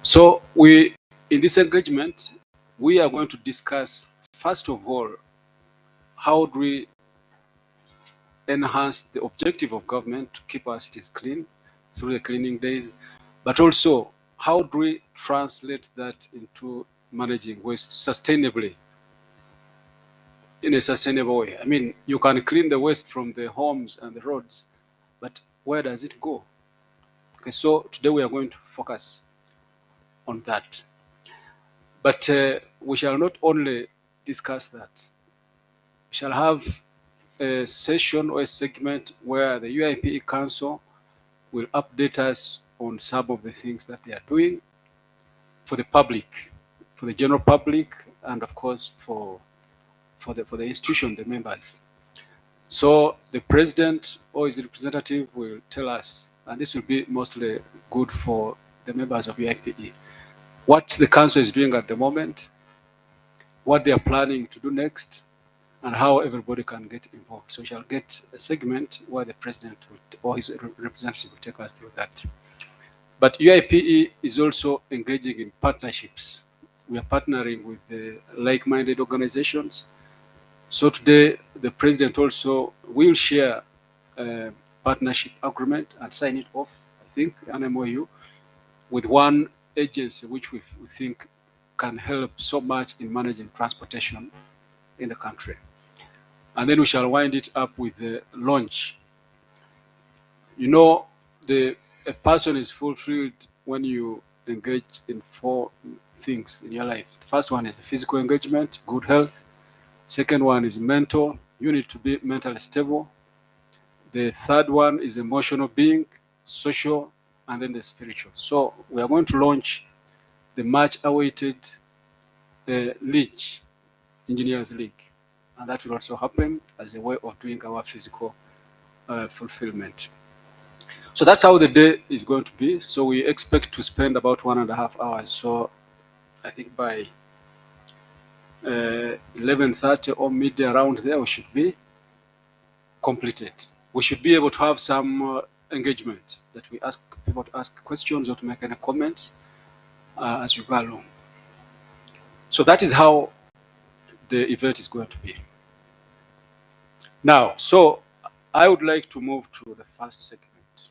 So in this engagement, we are going to discuss, first of all, how do we enhance the objective of government to keep our cities clean through the cleaning days, but also how do we translate that into managing waste sustainably, in a sustainable way. I mean, you can clean the waste from the homes and the roads, but where does it go? Okay, so today we are going to focus on that. But we shall not only discuss that. We shall have a session or a segment where the UIPE Council will update us on some of the things that they are doing for the public, for the general public, and of course for the institution, the members. So the president or his representative will tell us, and this will be mostly good for the members of UIPE, what the council is doing at the moment, what they are planning to do next, and how everybody can get involved. So we shall get a segment where the president or his representative will take us through that. But UIPE is also engaging in partnerships. We are partnering with the like-minded organizations. So today, the president also will share a partnership agreement and sign it off, I think, an MOU, with one agency which we think can help so much in managing transportation in the country. And then we shall wind it up with the launch. You know, a person is fulfilled when you engage in 4 things in your life. The first one is the physical engagement, good health. Second one is mental. You need to be mentally stable. The third one is emotional being, social, and then the spiritual. So we are going to launch the much-awaited League, Engineers League. And that will also happen as a way of doing our physical fulfillment. So that's how the day is going to be. So we expect to spend about 1.5 hours. So I think by 11:30 or midday around there, we should be completed. We should be able to have some engagement that we ask people to ask questions or to make any comments as we go along. So that is how the event is going to be. Now, so I would like to move to the first segment,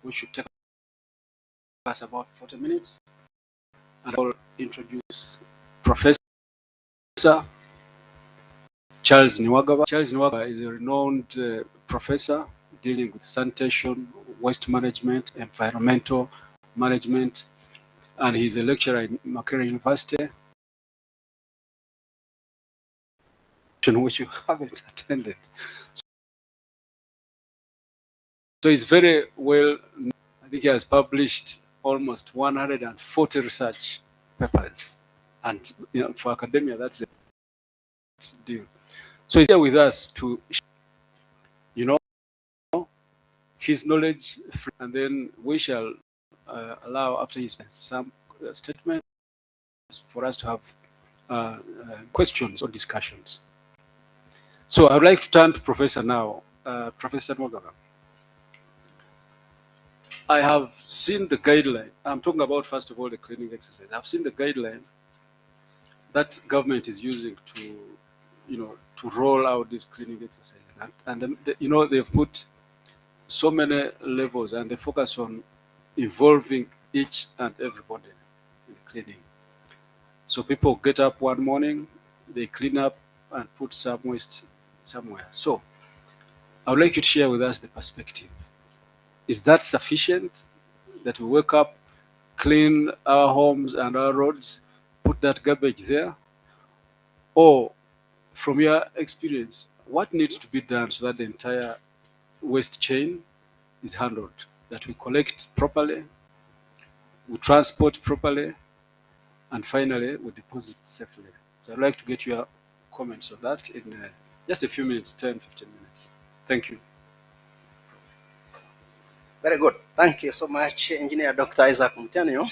which should take us about 40 minutes. And I will introduce Professor Charles Niwagaba. Charles Niwagaba is a renowned professor dealing with sanitation, waste management, environmental management, and he's a lecturer in Makerere University, which you haven't attended. So he's very well, I think he has published almost 140 research papers. And for academia, that's a deal. So he's here with us to, his knowledge, and then we shall allow, after his some statements, for us to have questions or discussions. So I would like to turn to Professor now. Professor Niwagaba. I have seen the guideline. I'm talking about, first of all, the cleaning exercise. I've seen the guideline that government is using to roll out these cleaning exercises. And they've put so many levels and they focus on involving each and everybody in cleaning. So people get up one morning, they clean up and put some waste somewhere. So I would like you to share with us the perspective. Is that sufficient, that we wake up, clean our homes and our roads, put that garbage there? Or from your experience, what needs to be done so that the entire waste chain is handled, that we collect properly, we transport properly, and finally we deposit safely? So I'd like to get your comments on that in just a few minutes, 10, 15 minutes. Thank you. Very good. Thank you so much, Engineer Dr. Isaac Mutianyo.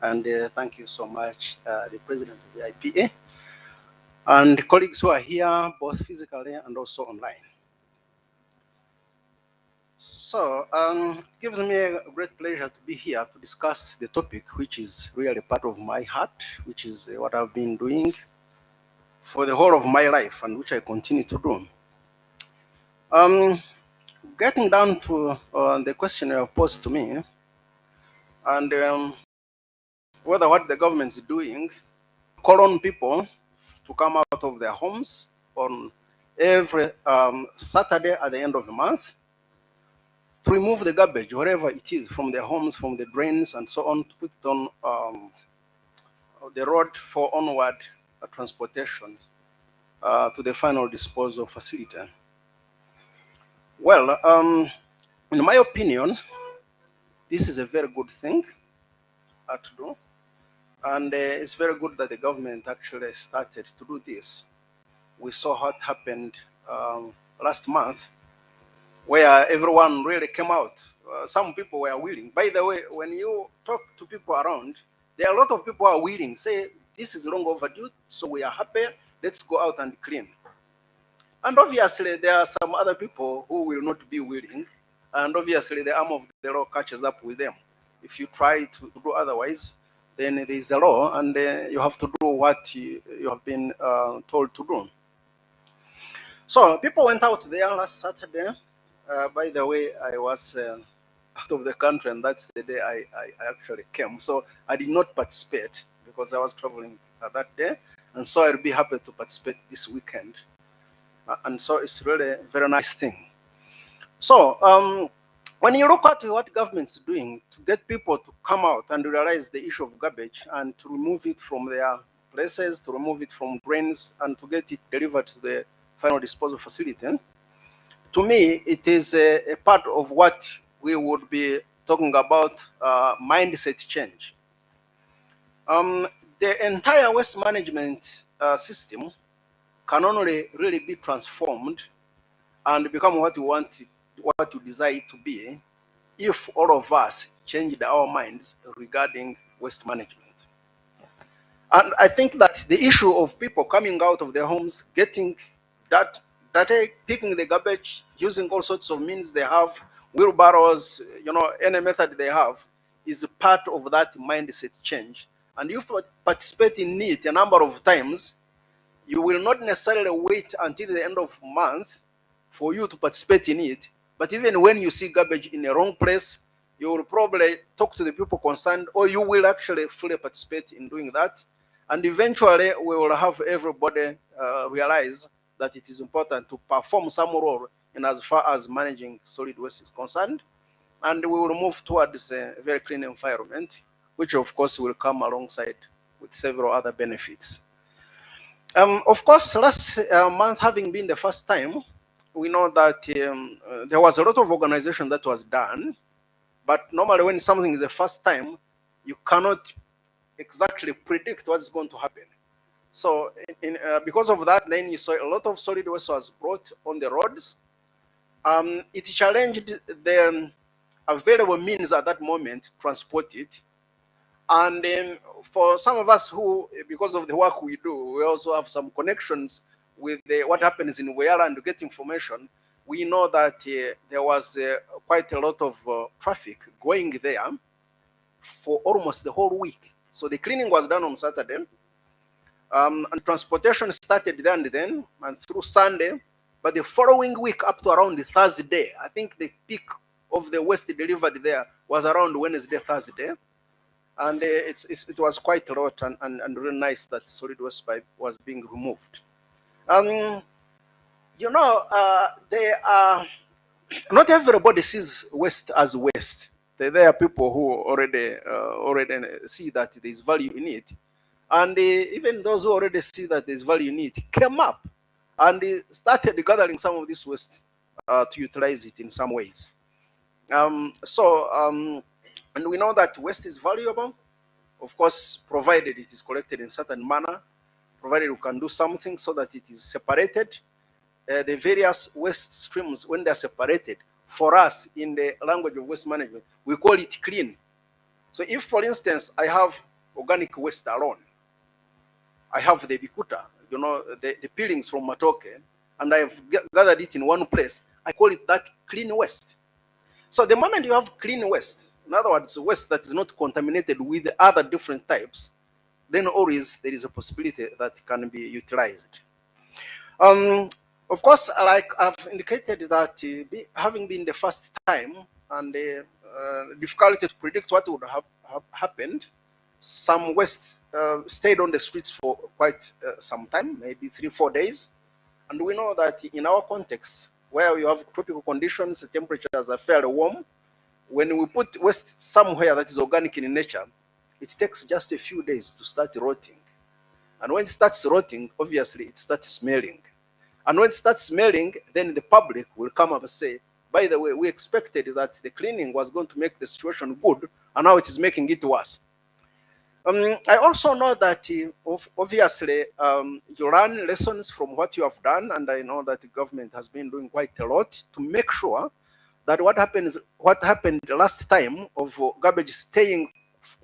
And thank you so much, the President of the IPA, and colleagues who are here, both physically and also online. So it gives me a great pleasure to be here to discuss the topic, which is really part of my heart, which is what I've been doing for the whole of my life and which I continue to do. Getting down to the question you have posed to me, and whether what the government is doing, call on people to come out of their homes on every Saturday at the end of the month to remove the garbage, wherever it is, from their homes, from the drains, and so on, to put it on the road for onward transportation to the final disposal facility. Well, in my opinion, this is a very good thing to do. And it's very good that the government actually started to do this. We saw what happened last month, where everyone really came out. Some people were willing. By the way, when you talk to people around, there are a lot of people who are willing, say, this is long overdue, so we are happy, let's go out and clean. And obviously, there are some other people who will not be willing, and obviously, the arm of the law catches up with them. If you try to do otherwise, then there is a law, and you have to do what you have been told to do. So people went out there last Saturday. By the way, I was out of the country, and that's the day I actually came. So I did not participate because I was traveling that day, and so I'll be happy to participate this weekend. And so it's really a very nice thing. So when you look at what government's doing to get people to come out and realize the issue of garbage and to remove it from their places, to remove it from drains, and to get it delivered to the final disposal facility, to me, it is a part of what we would be talking about mindset change. The entire waste management system can only really be transformed and become what we want, what we desire it to be, if all of us changed our minds regarding waste management. And I think that the issue of people coming out of their homes, getting that, picking the garbage, using all sorts of means they have, wheelbarrows, any method they have, is part of that mindset change. And if you participate in it a number of times, you will not necessarily wait until the end of month for you to participate in it. But even when you see garbage in a wrong place, you will probably talk to the people concerned, or you will actually fully participate in doing that. And eventually, we will have everybody realize that it is important to perform some role in as far as managing solid waste is concerned. And we will move towards a very clean environment, which of course will come alongside with several other benefits. Of course, last month having been the first time, we know that there was a lot of organization that was done, but normally when something is the first time, you cannot exactly predict what's going to happen. So because of that, then you saw a lot of solid waste was brought on the roads. It challenged the available means at that moment to transport it. And for some of us who, because of the work we do, we also have some connections with what happens in Weyala and to get information. We know that there was quite a lot of traffic going there for almost the whole week. So the cleaning was done on Saturday, and transportation started there and then, and through Sunday. But the following week, up to around the Thursday, I think the peak of the waste delivered there was around Wednesday, Thursday. And it was quite a lot, and really nice that solid waste pipe was being removed. They are not everybody sees waste as waste. There are people who already see that there is value in it, and even those who already see that there is value in it came up and started gathering some of this waste to utilize it in some ways. And we know that waste is valuable, of course, provided it is collected in a certain manner, provided we can do something so that it is separated. The various waste streams, when they're separated, for us in the language of waste management, we call it clean. So if, for instance, I have organic waste alone, I have the bikuta, the peelings from matoke, and I've gathered it in one place, I call it that clean waste. So the moment you have clean waste, in other words, waste that is not contaminated with other different types, then always there is a possibility that can be utilized. Of course, like I've indicated that having been the first time and difficulty to predict what would have happened, some waste stayed on the streets for quite some time, maybe 3-4 days. And we know that in our context, where we have tropical conditions, the temperatures are fairly warm, when we put waste somewhere that is organic in nature, it takes just a few days to start rotting. And when it starts rotting, obviously it starts smelling. And when it starts smelling, then the public will come up and say, by the way, we expected that the cleaning was going to make the situation good, and now it is making it worse. I also know that obviously you learn lessons from what you have done, and I know that the government has been doing quite a lot to make sure that what happened last time of garbage staying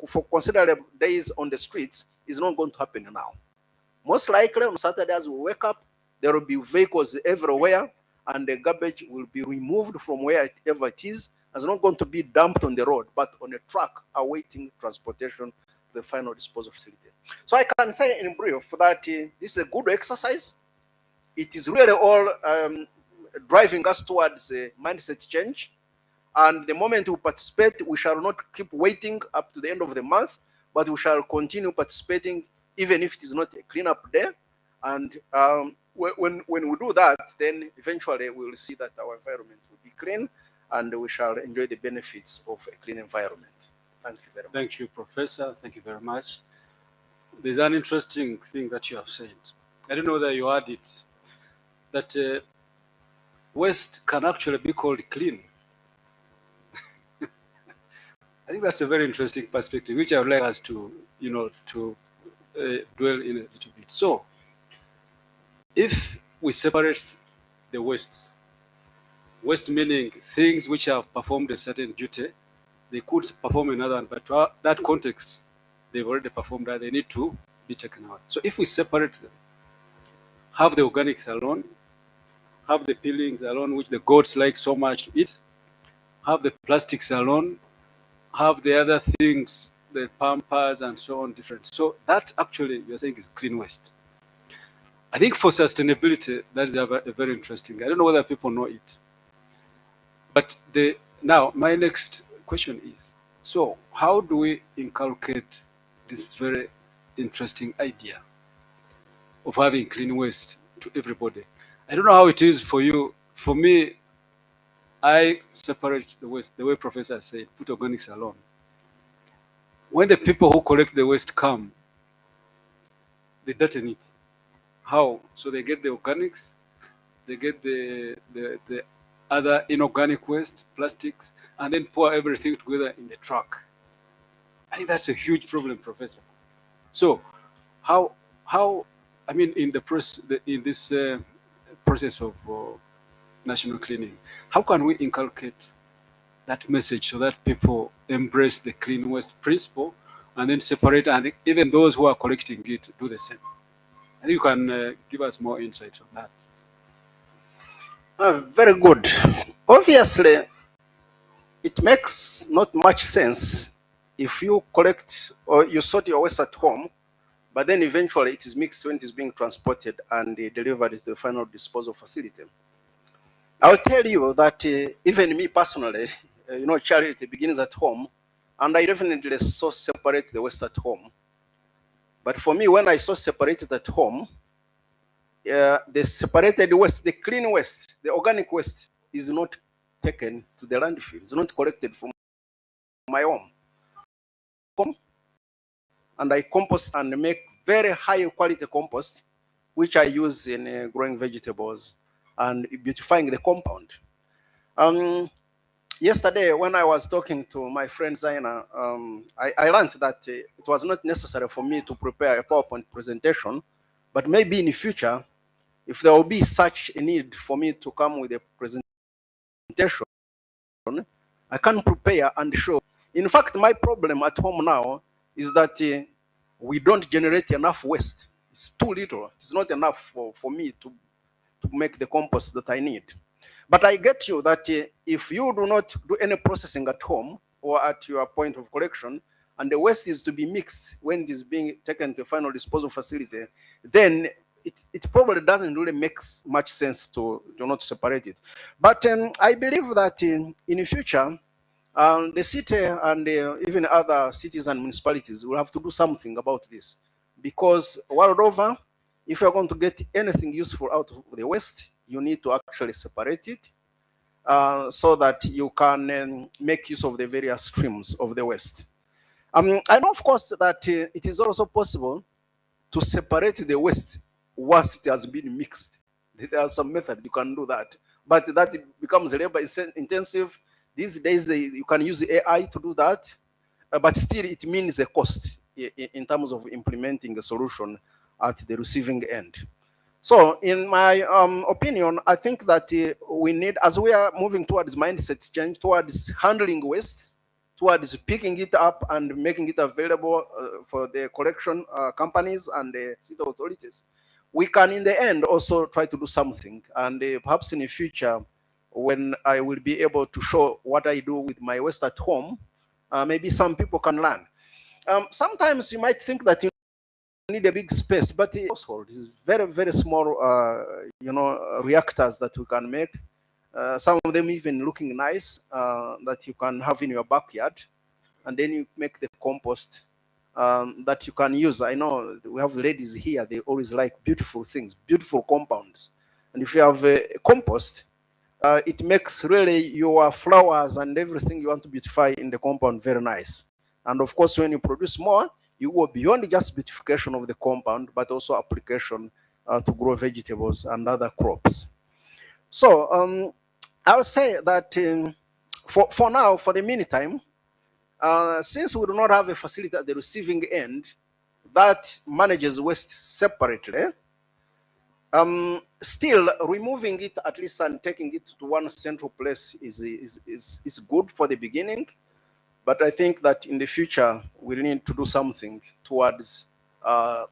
for considerable days on the streets is not going to happen now. Most likely on Saturday as we wake up, there will be vehicles everywhere, and the garbage will be removed from wherever it is. It's not going to be dumped on the road, but on a truck awaiting transportation to the final disposal facility. So I can say in brief that this is a good exercise. It is really all driving us towards a mindset change. And the moment we participate, we shall not keep waiting up to the end of the month, but we shall continue participating even if it is not a cleanup day. And when we do that, then eventually we will see that our environment will be clean and we shall enjoy the benefits of a clean environment. Thank you very much. Thank you, Professor. Thank you very much. There's an interesting thing that you have said. I don't know whether you heard it, that waste can actually be called clean. I think that's a very interesting perspective, which I would like us to, dwell in a little bit. So, if we separate the waste meaning things which have performed a certain duty, they could perform another one, but to that context, they've already performed that, they need to be taken out. So if we separate them, have the organics alone, have the peelings alone, which the goats like so much to eat, have the plastics alone, have the other things, the pampers and so on, different. So that actually, you're saying, is clean waste. I think for sustainability, that is a very interesting. I don't know whether people know it. But now, my next question is, so how do we inculcate this very interesting idea of having clean waste to everybody? I don't know how it is for you. For me, I separate the waste the way Professor said, put organics alone. When the people who collect the waste come, they detonate it. How? So they get the organics, they get the other inorganic waste, plastics, and then pour everything together in the truck. I think that's a huge problem, Professor. So, how? I mean, in the process, in this process of national cleaning, how can we inculcate that message so that people embrace the clean waste principle and then separate, and even those who are collecting it do the same? I think you can give us more insight on that. Very good. Obviously, it makes not much sense if you collect or you sort your waste at home, but then eventually it is mixed when it is being transported and delivered to the final disposal facility. I'll tell you that even me personally, charity begins at home, and I definitely so separate the waste at home. But for me, when I so separated at home, the separated waste, the clean waste, the organic waste is not taken to the landfill. It's not collected from my home. And I compost and make very high quality compost, which I use in growing vegetables and beautifying the compound. Yesterday, when I was talking to my friend Zaina, I learned that it was not necessary for me to prepare a PowerPoint presentation, but maybe in the future, if there will be such a need for me to come with a presentation, I can prepare and show. In fact, my problem at home now is that we don't generate enough waste. It's too little. It's not enough for me to make the compost that I need. But I get you that if you do not do any processing at home or at your point of collection, and the waste is to be mixed when it is being taken to a final disposal facility, then it probably doesn't really make much sense to not separate it. But I believe that in the future, the city and even other cities and municipalities will have to do something about this, because world over, if you're going to get anything useful out of the waste, you need to actually separate it so that you can make use of the various streams of the waste. I know, of course, that it is also possible to separate the waste once it has been mixed. There are some methods you can do that, but that becomes labor intensive. These days, you can use AI to do that, but still it means a cost in terms of implementing a solution at the receiving end. So, in my opinion, I think that we need, as we are moving towards mindset change, towards handling waste, towards picking it up and making it available for the collection companies and the city authorities, we can, in the end, also try to do something. And perhaps in the future, when I will be able to show what I do with my waste at home, maybe some people can learn. Sometimes you might think that you need a big space, but the household is very, very small, reactors that we can make. Some of them even looking nice that you can have in your backyard, and then you make the compost that you can use. I know we have ladies here; they always like beautiful things, beautiful compounds, and if you have a compost, it makes really your flowers and everything you want to beautify in the compound very nice. And of course, when you produce more, you go beyond just beautification of the compound, but also application to grow vegetables and other crops. So I'll say that for now, for the meantime, since we do not have a facility at the receiving end that manages waste separately, still removing it at least and taking it to one central place is good for the beginning. But I think that in the future we need to do something towards, uh,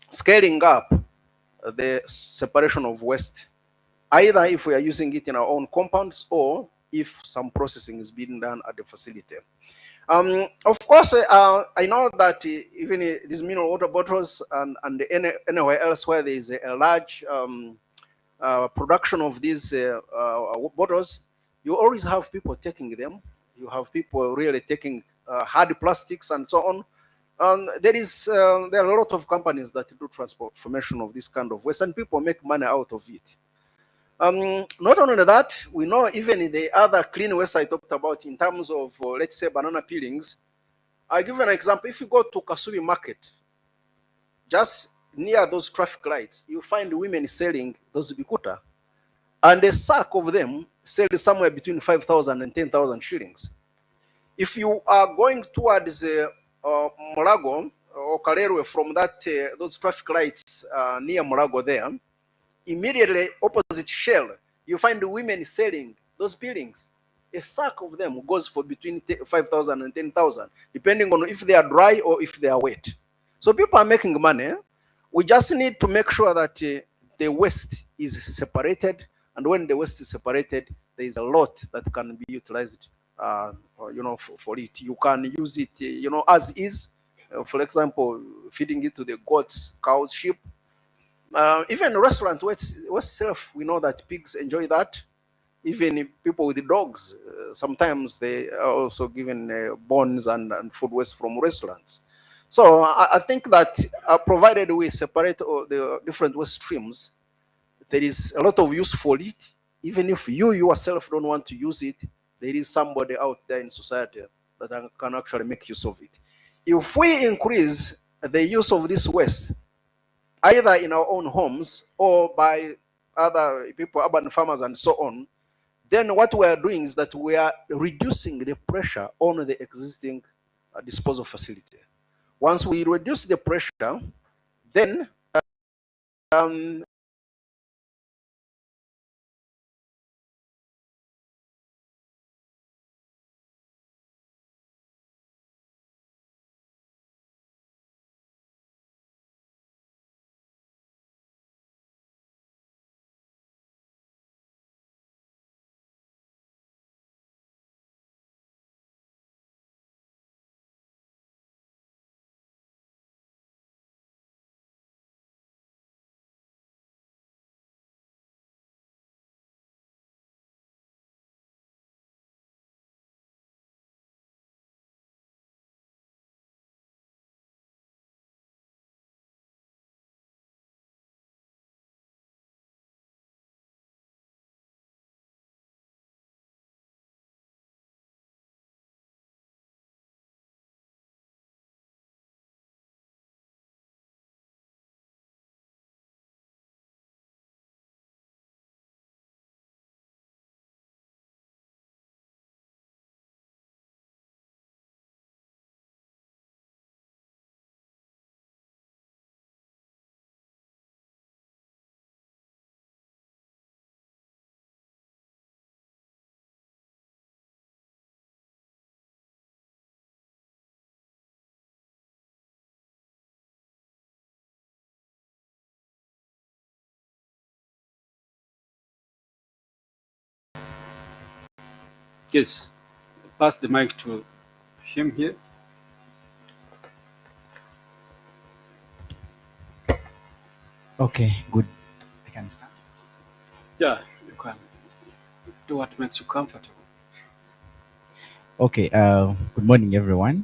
scaling up the separation of waste, either if we are using it in our own compounds or if some processing is being done at the facility. Of course, I know that even these mineral water bottles and anywhere else where there is a large production of these bottles, you always have people taking them. You have people really taking hard plastics and so on. There are a lot of companies that do transformation of this kind of waste, and people make money out of it. Not only that, we know even the other clean waste I talked about in terms of, let's say, banana peelings. I'll give an example. If you go to Kasubi Market, just near those traffic lights, you find women selling those bikuta, and a sack of them sells somewhere between 5,000 and 10,000 shillings. If you are going towards Mulago or Kalerwe from those traffic lights near Mulago there, immediately opposite Shell, you find the women selling those peelings. A sack of them goes for between 5,000 and 10,000, depending on if they are dry or if they are wet. So people are making money. We just need to make sure that the waste is separated, and when the waste is separated, there is a lot that can be utilized, for it. You can use it, as is. For example, feeding it to the goats, cows, sheep. Even restaurant waste self, we know that pigs enjoy that. Even people with the dogs, sometimes they are also given bones and food waste from restaurants. So I think that provided we separate all the different waste streams, there is a lot of use for it. Even if you yourself don't want to use it, there is somebody out there in society that can actually make use of it. If we increase the use of this waste, either in our own homes or by other people, urban farmers and so on, then what we are doing is that we are reducing the pressure on the existing disposal facility. Once we reduce the pressure, then um, Yes, pass the mic to him here. Okay, good. I can start. Yeah, you can do what makes you comfortable. Okay, good morning, everyone.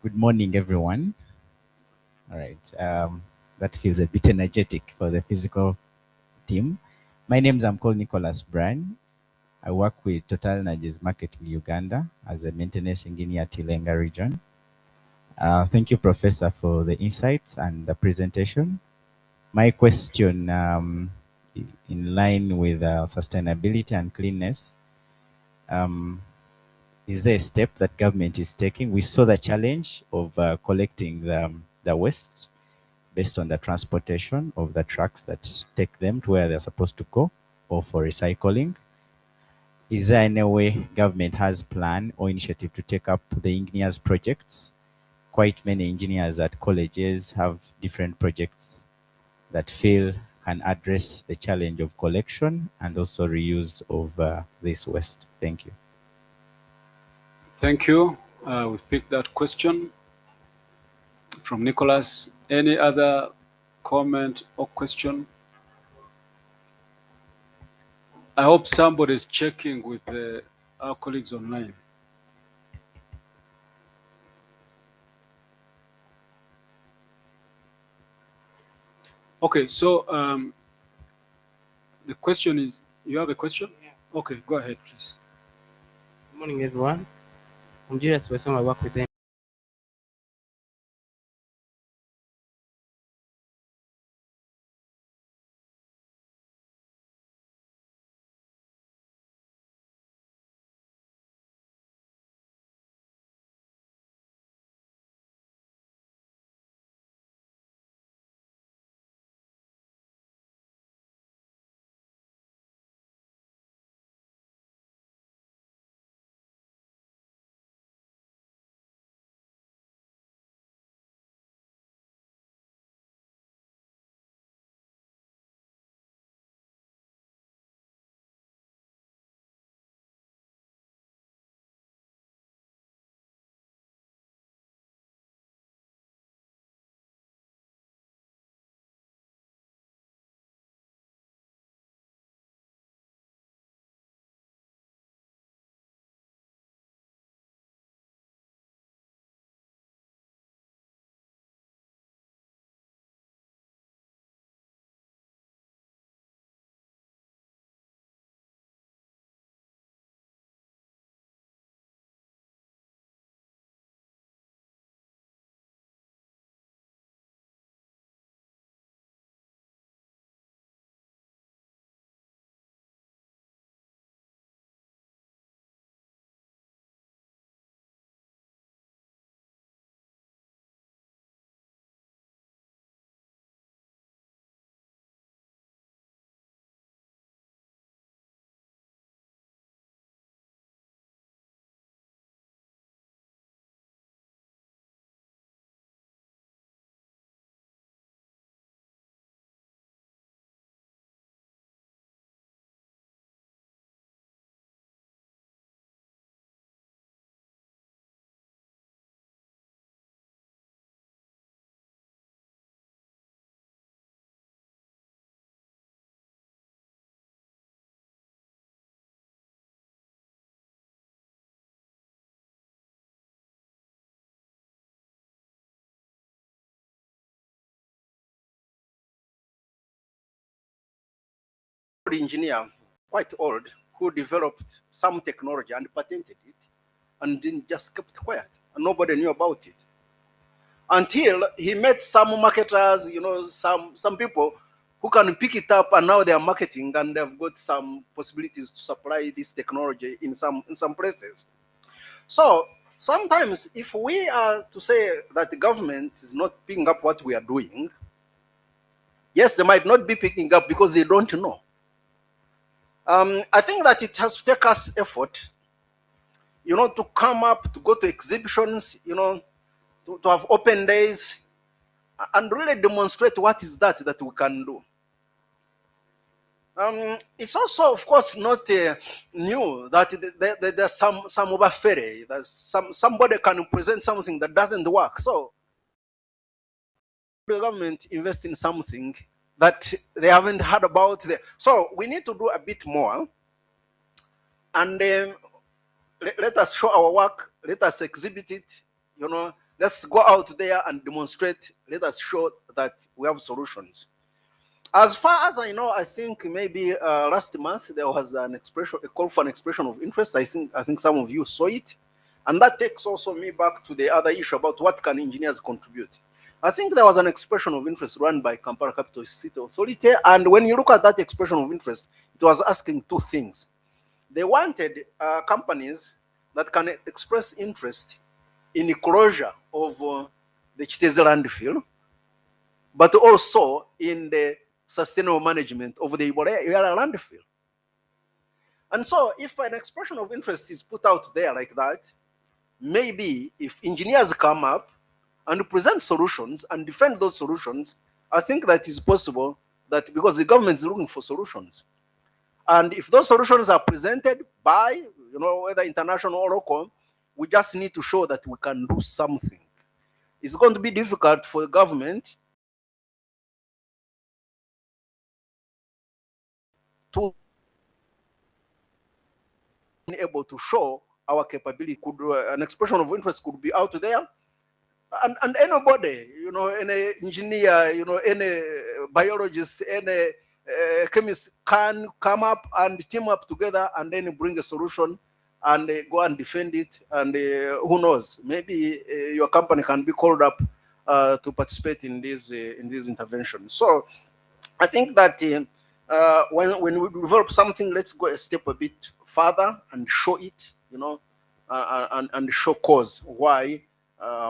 Good morning, everyone. All right, that feels a bit energetic for the physical team. My name is I'm called Nicholas Bryan. I work with Total Energies Marketing Uganda as a maintenance engineer at Tilenga region. Thank you, Professor, for the insights and the presentation. My question, in line with sustainability and cleanness, um, is there a step that government is taking? We saw the challenge of collecting the waste based on the transportation of the trucks that take them to where they're supposed to go or for recycling. Is there any way government has plan or initiative to take up the engineers projects? Quite many engineers at colleges have different projects that feel can address the challenge of collection and also reuse of this waste. Thank you. Thank you. We've picked that question from Nicholas. Any other comment or question? I hope somebody's checking with our colleagues online. Okay, so the question is, you have a question? Yeah. Okay, go ahead, please. Good morning, everyone. I'm Julius Wesson. I work with them. Engineer, quite old, who developed some technology and patented it and then just kept quiet. And nobody knew about it. Until he met some marketers, some people who can pick it up and now they are marketing and they've got some possibilities to supply this technology in some places. So sometimes if we are to say that the government is not picking up what we are doing, yes, they might not be picking up because they don't know. I think that it has to take us effort, to come up, to go to exhibitions, to have open days, and really demonstrate what is that we can do. It's also, of course, not new that there's some overfere, that somebody can present something that doesn't work. So the government invest in something that they haven't heard about. So we need to do a bit more, and let us show our work. Let us exhibit it. Let's go out there and demonstrate. Let us show that we have solutions. As far as I know, I think maybe last month there was a call for an expression of interest. I think some of you saw it, and that takes also me back to the other issue about what can engineers contribute. I think there was an expression of interest run by Kampala Capital City Authority, and when you look at that expression of interest, it was asking two things. They wanted companies that can express interest in the closure of the Chiteze landfill, but also in the sustainable management of the Ibola landfill. And so if an expression of interest is put out there like that, maybe if engineers come up and present solutions and defend those solutions, I think that is possible, that because the government is looking for solutions. And if those solutions are presented by, whether international or local, we just need to show that we can do something. It's going to be difficult for the government to be able to show our capability. An expression of interest could be out there, and anybody, any engineer, any biologist, any chemist can come up and team up together and then bring a solution and go and defend it. And who knows, maybe your company can be called up to participate in these interventions. So I think that when we develop something, let's go a step a bit further and show it, and show cause why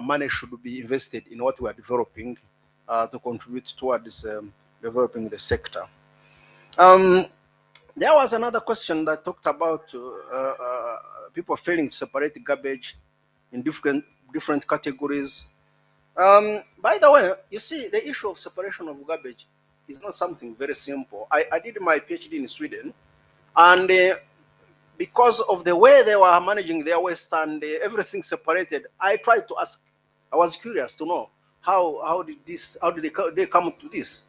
money should be invested in what we are developing to contribute towards developing the sector. There was another question that talked about people failing to separate garbage in different categories. By the way, you see, the issue of separation of garbage is not something very simple. I did my PhD in Sweden, and because of the way they were managing their waste and everything separated, I tried to ask. I was curious to know how did they come to this?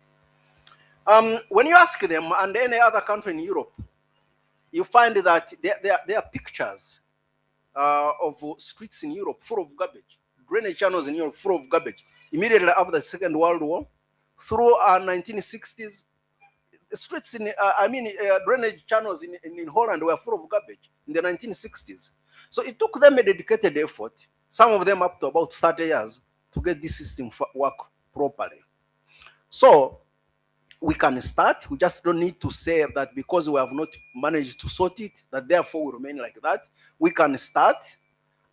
When you ask them, and any other country in Europe, you find that there are pictures of streets in Europe full of garbage, drainage channels in Europe full of garbage. Immediately after the Second World War, through 1960s, streets in, drainage channels in Holland were full of garbage in the 1960s. So it took them a dedicated effort, some of them up to about 30 years, to get this system work properly. So we can start. We just don't need to say that because we have not managed to sort it, that therefore we remain like that. We can start,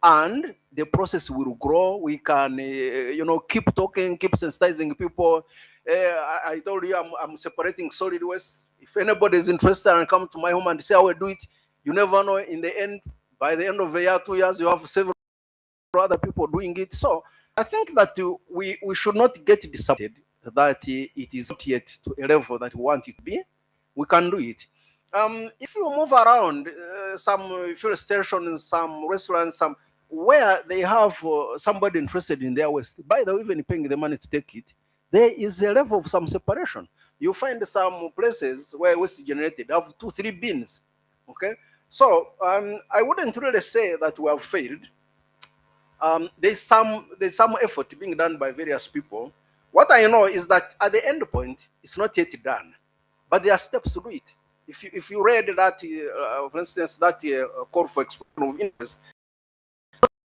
and the process will grow. We can, keep talking, keep sensitizing people. I told you I'm separating solid waste. If anybody is interested and come to my home and say I will do it, you never know. In the end, by the end of a year, 2 years, you have several other people doing it. So I think that we should not get disappointed that it is not yet to a level that we want it to be. We can do it. If you move around some fuel stations, some restaurants, some where they have somebody interested in their waste, by the way, even paying the money to take it, there is a level of some separation. You find some places where waste is generated have 2-3 bins. Okay, so I wouldn't really say that we have failed. There's some effort being done by various people. What I know is that at the end point, it's not yet done, but there are steps to do it. If you read that, for instance, that call for expression of interest,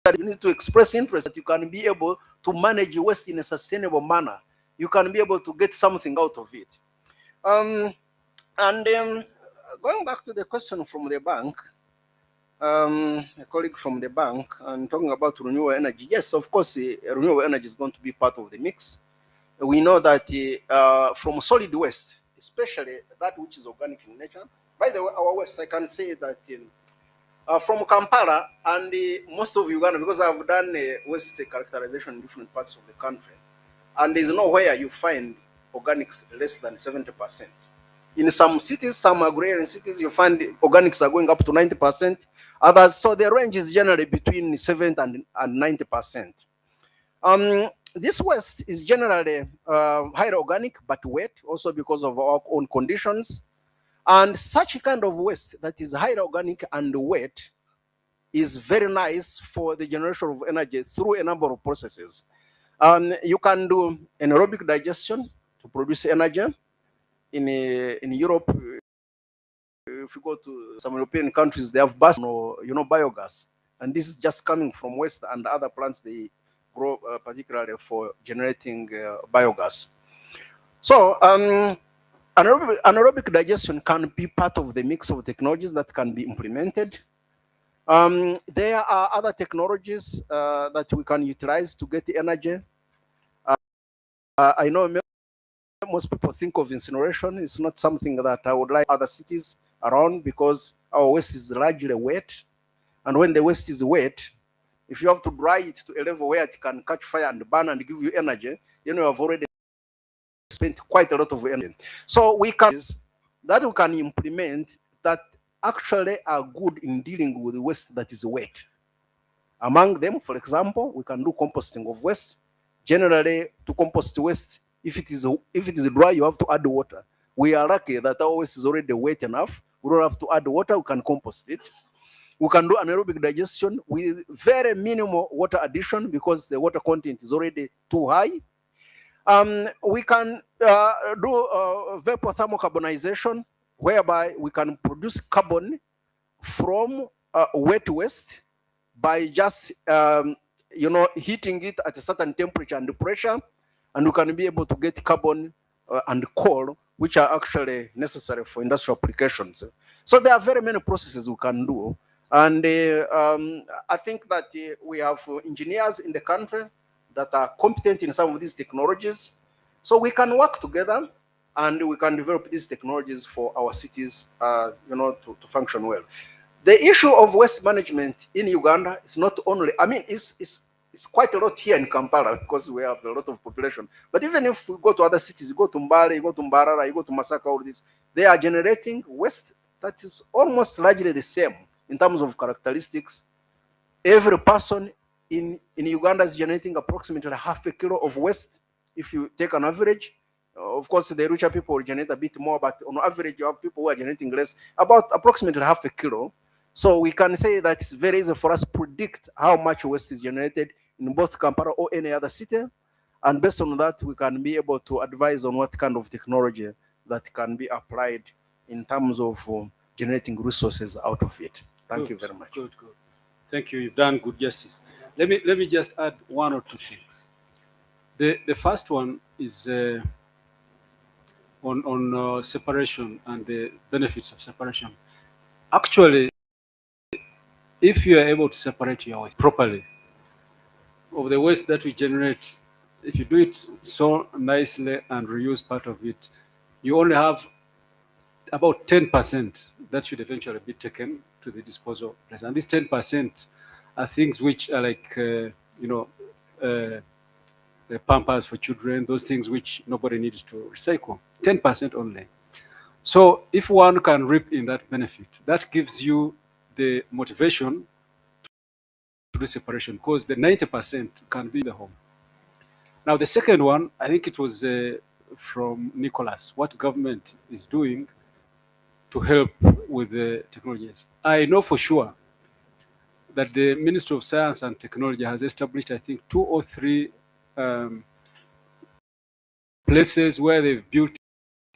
that you need to express interest that you can be able to manage waste in a sustainable manner. You can be able to get something out of it. Going back to the question from the bank, a colleague from the bank, and talking about renewable energy. Yes, of course, renewable energy is going to be part of the mix. We know that from solid waste, especially that which is organic in nature. By the way, our waste, I can say that from Kampala and most of Uganda, because I've done waste characterization in different parts of the country, and there's nowhere you find organics less than 70%. In some cities, some agrarian cities, you find organics are going up to 90%. Others, so the range is generally between 70 and 90%. This waste is generally highly organic but wet, also because of our own conditions. And such a kind of waste that is highly organic and wet is very nice for the generation of energy through a number of processes. You can do anaerobic digestion to produce energy. In Europe, if you go to some European countries, they have biogas, and this is just coming from waste and other plants they grow, particularly for generating biogas. So anaerobic digestion can be part of the mix of technologies that can be implemented. There are other technologies that we can utilize to get the energy. I know most people think of incineration. It's not something that I would like other cities around, because our waste is largely wet. And when the waste is wet, if you have to dry it to a level where it can catch fire and burn and give you energy, you have already spent quite a lot of energy. So we can implement that actually are good in dealing with the waste that is wet. Among them, for example, we can do composting of waste. Generally, to compost waste, if it is dry, you have to add water. We are lucky that our waste is already wet enough. We don't have to add water. We can compost it. We can do anaerobic digestion with very minimal water addition because the water content is already too high. We can do vapor thermocarbonization, whereby we can produce carbon from wet waste by just heating it at a certain temperature and pressure, and we can be able to get carbon and coal, which are actually necessary for industrial applications. So there are very many processes we can do, and I think that we have engineers in the country that are competent in some of these technologies, so we can work together and we can develop these technologies for our cities, to function well. The issue of waste management in Uganda is not only, it's quite a lot here in Kampala because we have a lot of population. But even if we go to other cities, you go to Mbale, you go to Mbarara, you go to Masaka, all this, they are generating waste that is almost largely the same in terms of characteristics. Every person in Uganda is generating approximately half a kilo of waste if you take an average. Of course, the richer people will generate a bit more, but on average, you have people who are generating less, about approximately half a kilo. So we can say that it's very easy for us to predict how much waste is generated in both Kampala or any other city. And based on that, we can be able to advise on what kind of technology that can be applied in terms of generating resources out of it. Thank you very much. Good. Thank you. You've done good justice. Let me just add one or two things. The first one is on separation and the benefits of separation. Actually, if you are able to separate your waste properly, of the waste that we generate, if you do it so nicely and reuse part of it, you only have about 10% that should eventually be taken to the disposal place. And these 10% are things which are like, the Pampers for children, those things which nobody needs to recycle, 10% only. So if one can reap in that benefit, that gives you the motivation to do separation, because the 90% can be in the home. Now, the second one, I think it was from Nicholas, what government is doing to help with the technologies. I know for sure that the Ministry of Science and Technology has established, I think, 2 or 3 places where they've built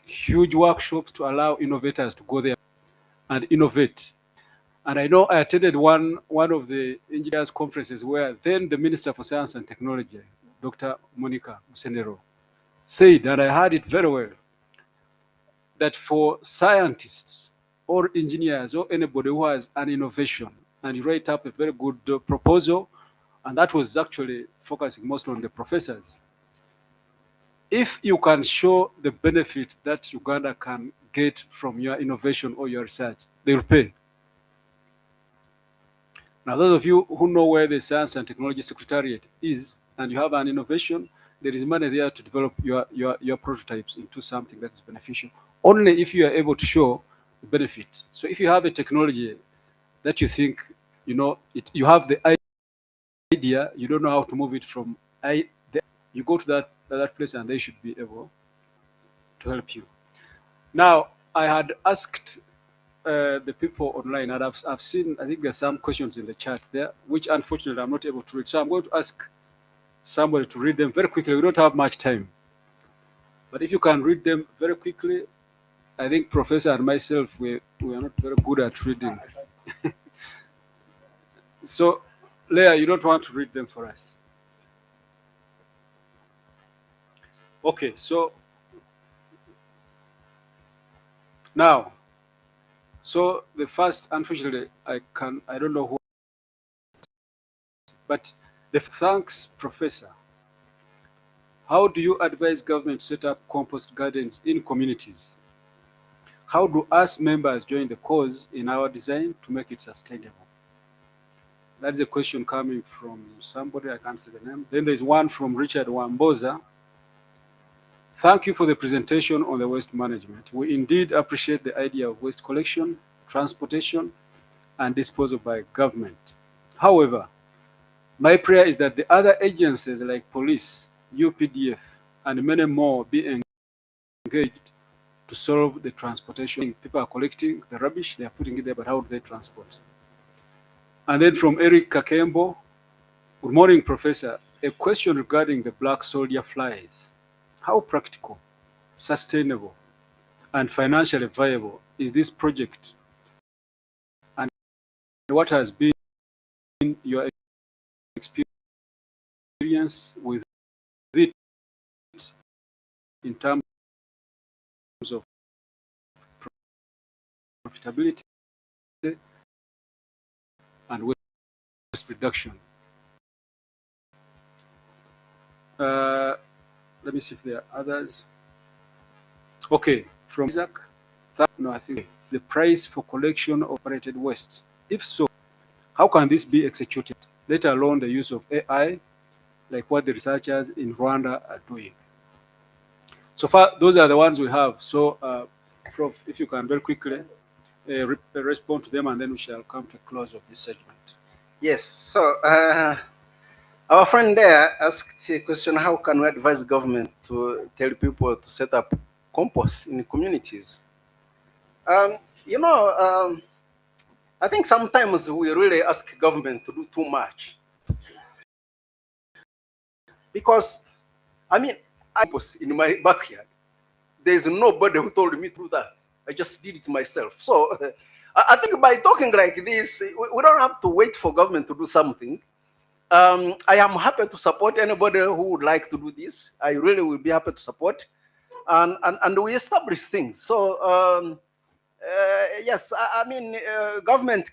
huge workshops to allow innovators to go there and innovate. And I know I attended one of the engineers conferences where then the Minister for Science and Technology, Dr. Monica Musenero, said, and I heard it very well, that for scientists or engineers or anybody who has an innovation and you write up a very good proposal, and that was actually focusing mostly on the professors, if you can show the benefit that Uganda can get from your innovation or your research, they will pay. Now, those of you who know where the Science and Technology Secretariat is and you have an innovation, there is money there to develop your prototypes into something that is beneficial. only if you are able to show the benefit. So if you have a technology that you think, you have the idea, you don't know how to move it from you go to that place and they should be able to help you. Now, I had asked the people online, and I've seen, I think there's some questions in the chat there, which unfortunately I'm not able to read. So I'm going to ask somebody to read them very quickly. We don't have much time. But if you can read them very quickly, I think Professor and myself, we are not very good at reading. So, Leah, you don't want to read them for us? Okay, so now, so the first, unfortunately, I don't know who, but the thanks, Professor. How do you advise government to set up compost gardens in communities? How do us members join the cause in our design to make it sustainable? That's a question coming from somebody, I can't say the name. Then there's one from Richard Wamboza. Thank you for the presentation on the waste management. We indeed appreciate the idea of waste collection, transportation, and disposal by government. However, my prayer is that the other agencies like police, UPDF, and many more be engaged to solve the transportation. People are collecting the rubbish, they are putting it there, but how do they transport? And then from Eric Kakembo, good morning, Professor. A question regarding the black soldier flies. How practical, sustainable, and financially viable is this project? And what has been your experience with it in terms of profitability and waste reduction? Let me see if there are others. Okay, from Isaac. No, I think the price for collection of operated waste. If so, how can this be executed, let alone the use of AI, like what the researchers in Rwanda are doing? So far, those are the ones we have. So, Prof, if you can very quickly respond to them, and then we shall come to a close of this segment. Yes. So our friend there asked a question: how can we advise government to tell people to set up compost in communities? I think sometimes we really ask government to do too much, because I post in my backyard. There's nobody who told me to do that. I just did it myself. So I think by talking like this, we don't have to wait for government to do something. I am happy to support anybody who would like to do this. I really will be happy to support, and we establish things. So yes, government,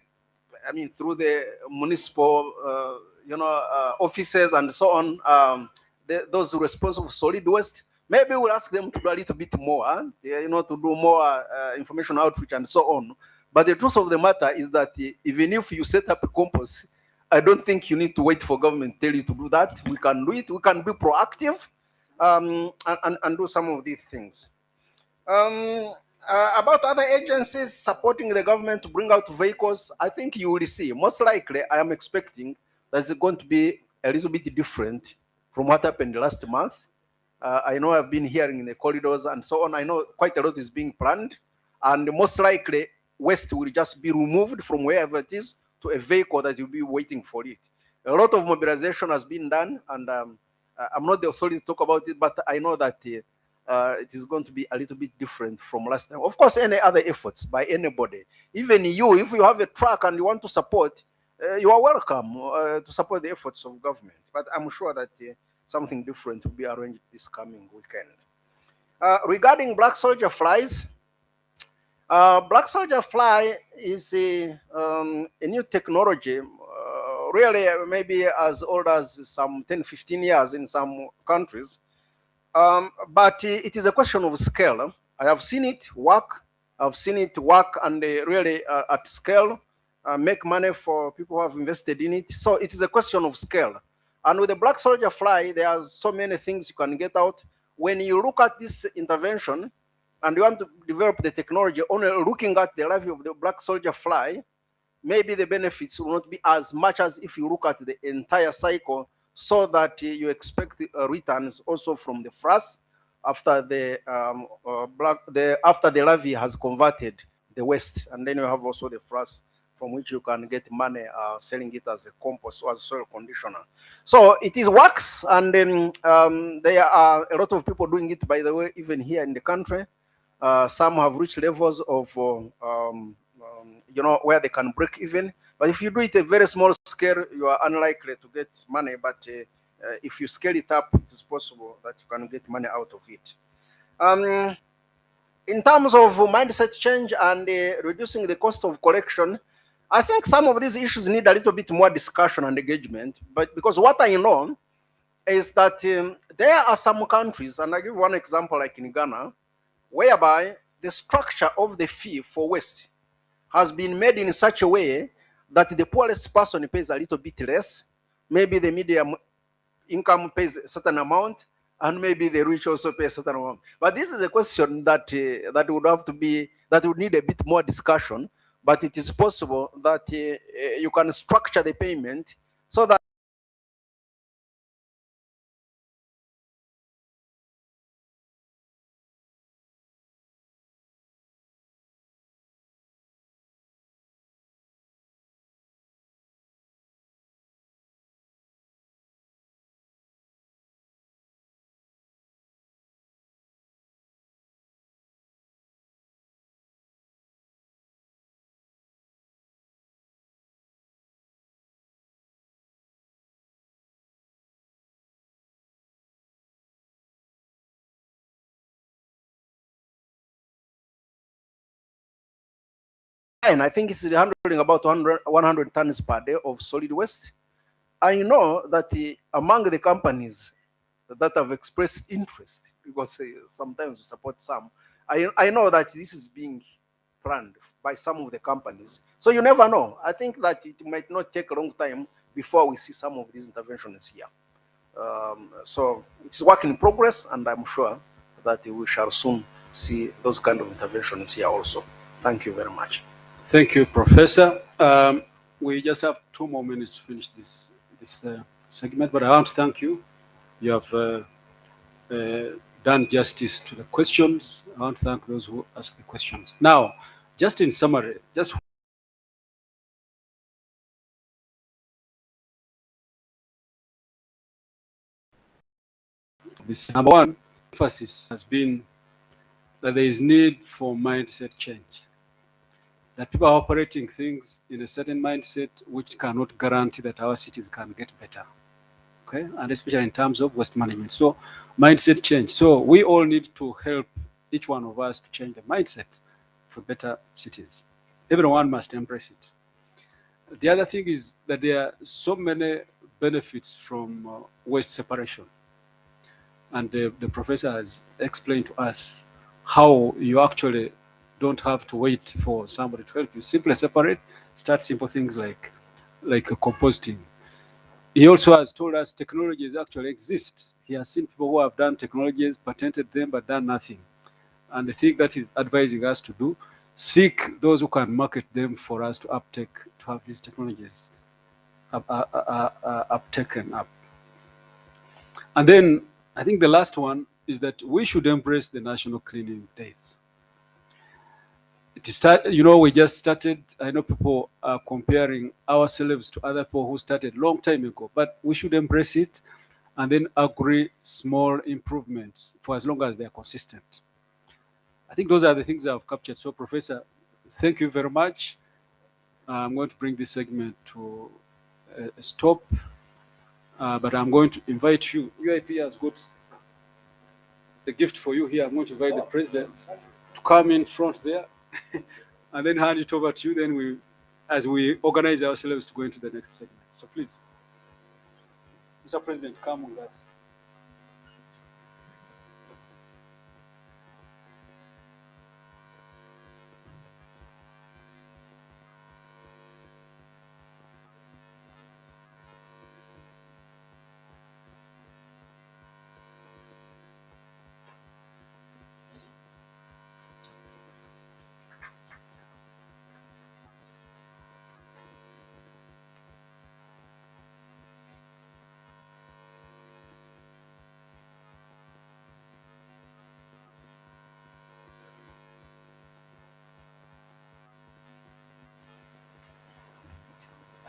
through the municipal, offices and so on, those responsible for solid waste, maybe we'll ask them to do a little bit more, to do more information outreach and so on. But the truth of the matter is that even if you set up a compost, I don't think you need to wait for government to tell you to do that. We can do it. We can be proactive, and do some of these things. About other agencies supporting the government to bring out vehicles, I think you will see. Most likely, I am expecting that it's going to be a little bit different from what happened last month. I know I've been hearing in the corridors and so on. I know quite a lot is being planned, and most likely waste will just be removed from wherever it is to a vehicle that will be waiting for it. A lot of mobilization has been done, and I'm not the authority to talk about it, but I know that it is going to be a little bit different from last time. Of course, any other efforts by anybody, even you, if you have a truck and you want to support, you are welcome to support the efforts of government. But I'm sure that something different will be arranged this coming weekend. Regarding black soldier flies, black soldier fly is a new technology, really maybe as old as some 10, 15 years in some countries. But it is a question of scale. I have seen it work. I've seen it work and really at scale, make money for people who have invested in it. So it is a question of scale. And with the black soldier fly, there are so many things you can get out. When you look at this intervention, and you want to develop the technology only looking at the life of the black soldier fly, maybe the benefits will not be as much as if you look at the entire cycle, so that you expect returns also from the frass after the after the larvae has converted the waste, and then you have also the frass from which you can get money selling it as a compost or as a soil conditioner. So it is works, and there are a lot of people doing it, by the way, even here in the country. Some have reached levels of where they can break even. But if you do it a very small scale, you are unlikely to get money. But if you scale it up, it is possible that you can get money out of it. In terms of mindset change and reducing the cost of collection, I think some of these issues need a little bit more discussion and engagement. But because what I know is that there are some countries, and I give one example, like in Ghana, whereby the structure of the fee for waste has been made in such a way that the poorest person pays a little bit less, maybe the medium income pays a certain amount, and maybe the rich also pay a certain amount. But this is a question that that would need a bit more discussion. But it is possible that you can structure the payment so that and I think it's handling about 100 tons per day of solid waste. I know that among the companies that have expressed interest, because sometimes we support some, I know that this is being planned by some of the companies. So you never know. I think that it might not take a long time before we see some of these interventions here. So it's work in progress, and I'm sure that we shall soon see those kind of interventions here also. Thank you very much. Thank you, Professor. We just have 2 more minutes to finish this segment, but I want to thank you. You have done justice to the questions. I want to thank those who asked the questions. Now, just in summary, just this number one emphasis has been that there is need for mindset change. That people are operating things in a certain mindset which cannot guarantee that our cities can get better. Okay, and especially in terms of waste management. So mindset change. So we all need to help each one of us to change the mindset for better cities. Everyone must embrace it. The other thing is that there are so many benefits from waste separation. And the professor has explained to us how you actually don't have to wait for somebody to help you. Simply separate, start simple things like composting. He also has told us technologies actually exist. He has seen people who have done technologies, patented them, but done nothing. And the thing that he's advising us to do, seek those who can market them for us to uptake, to have these technologies uptaken up. And then I think the last one is that we should embrace the National Cleaning Days. We just started. I know people are comparing ourselves to other people who started long time ago, but we should embrace it and then agree small improvements for as long as they're consistent. I think those are the things I've captured. So, Professor, thank you very much. I'm going to bring this segment to a stop, but I'm going to invite you. UIP has got a gift for you here. I'm going to invite the president to come in front there and then hand it over to you. Then as we organize ourselves to go into the next segment. So please, Mr. President, come with us.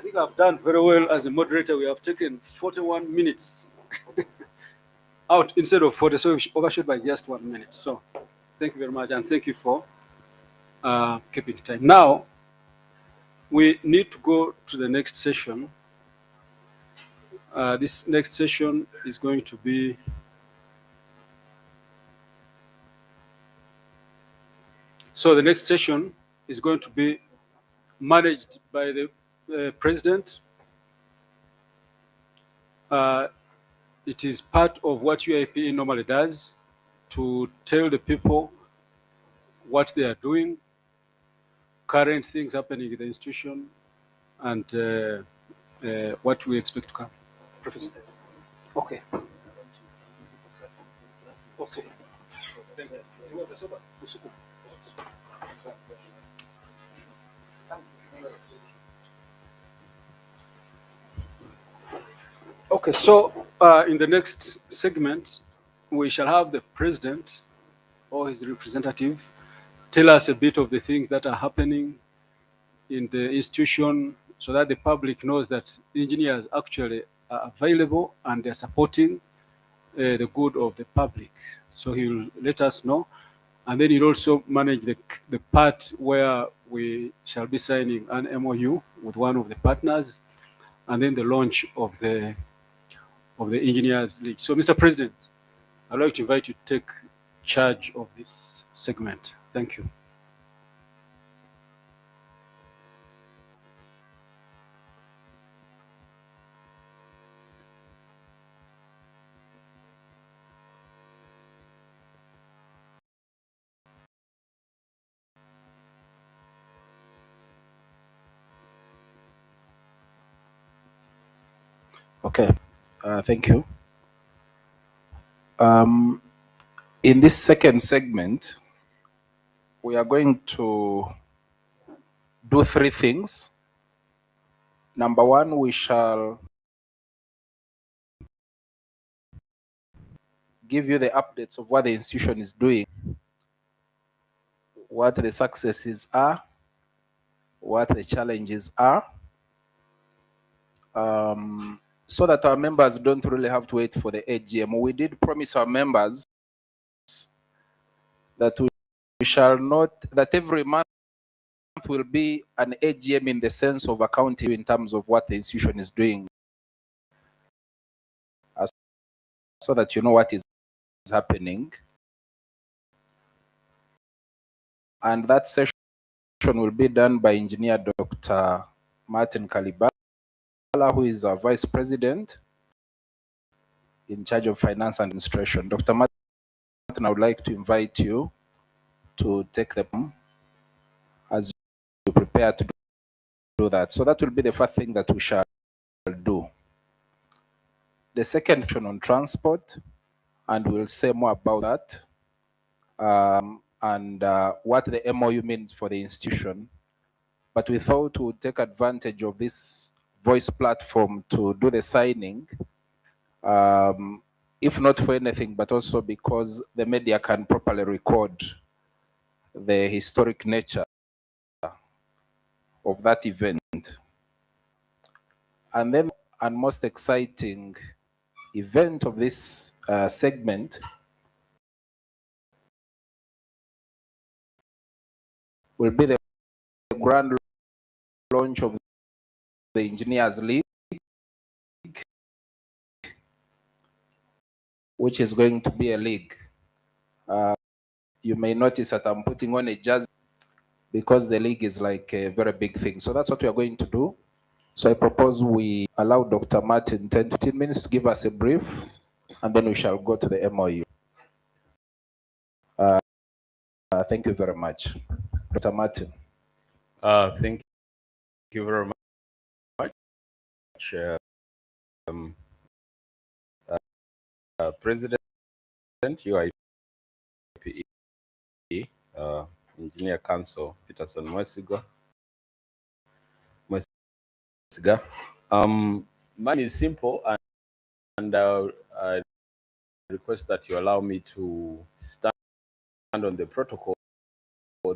think I've done very well as a moderator. We have taken 41 minutes out instead of 40, so we overshot by just 1 minute. So thank you very much, and thank you for keeping time. Now, we need to go to the next session. This next session is going to be the next session is going to be managed by the president. It is part of what UIP normally does, to tell the people what they are doing, current things happening in the institution, and what we expect to come. Professor. Okay. Okay. Okay, so in the next segment, we shall have the president or his representative tell us a bit of the things that are happening in the institution, so that the public knows that engineers actually are available and they're supporting the good of the public. So he will let us know, and then he'll also manage the part where we shall be signing an MOU with one of the partners, and then the launch of the Engineers League. So, Mr. President, I'd like to invite you to take charge of this segment. Thank you. Okay, thank you. In this second segment, we are going to do three things. Number one, we shall give you the updates of what the institution is doing, what the successes are, what the challenges are, so that our members don't really have to wait for the AGM. We did promise our members that we shall not, that every month will be an AGM in the sense of accounting in terms of what the institution is doing, so that you know what is happening. And that session will be done by Engineer Dr. Martin Kalibala, who is our Vice President in charge of Finance and Administration. Dr. Martin, I would like to invite you to take the podium as you prepare to do that. So that will be the first thing that we shall do. The second section on transport, and we'll say more about that, and what the MOU means for the institution. But we thought we would take advantage of this voice platform to do the signing, if not for anything, but also because the media can properly record the historic nature of that event. And then, and most exciting event of this segment will be the grand launch of the Engineers League, which is going to be a league. You may notice that I'm putting on a jersey because the league is like a very big thing. So that's what we are going to do. So I propose we allow Dr. Martin 10 to 15 minutes to give us a brief, and then we shall go to the MOU. Thank you very much. Dr. Martin. Thank you very much. President, UIP, Engineer Council, Peterson Mwesiga. Mine is simple, and I request that you allow me to stand on the protocol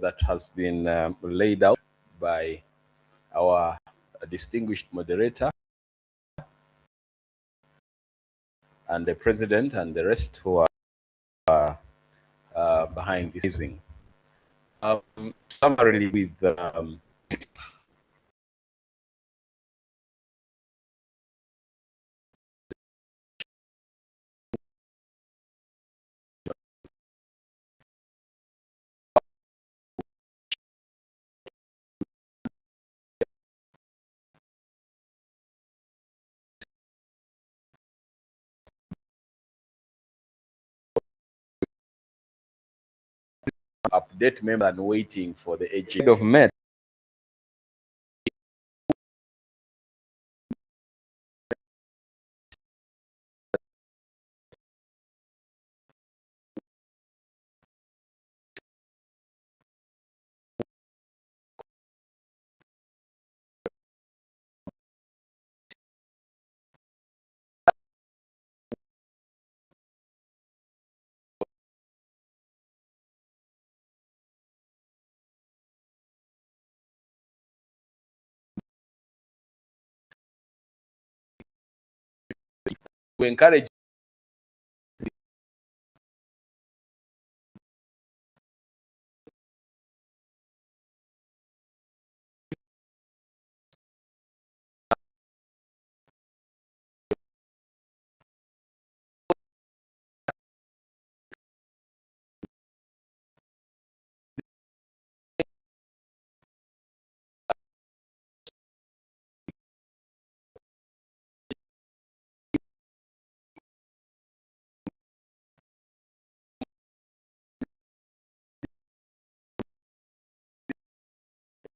that has been laid out by our distinguished moderator, and the president, and the rest who are behind this using. Summarily, with update member and waiting for the AG of Met. We encourage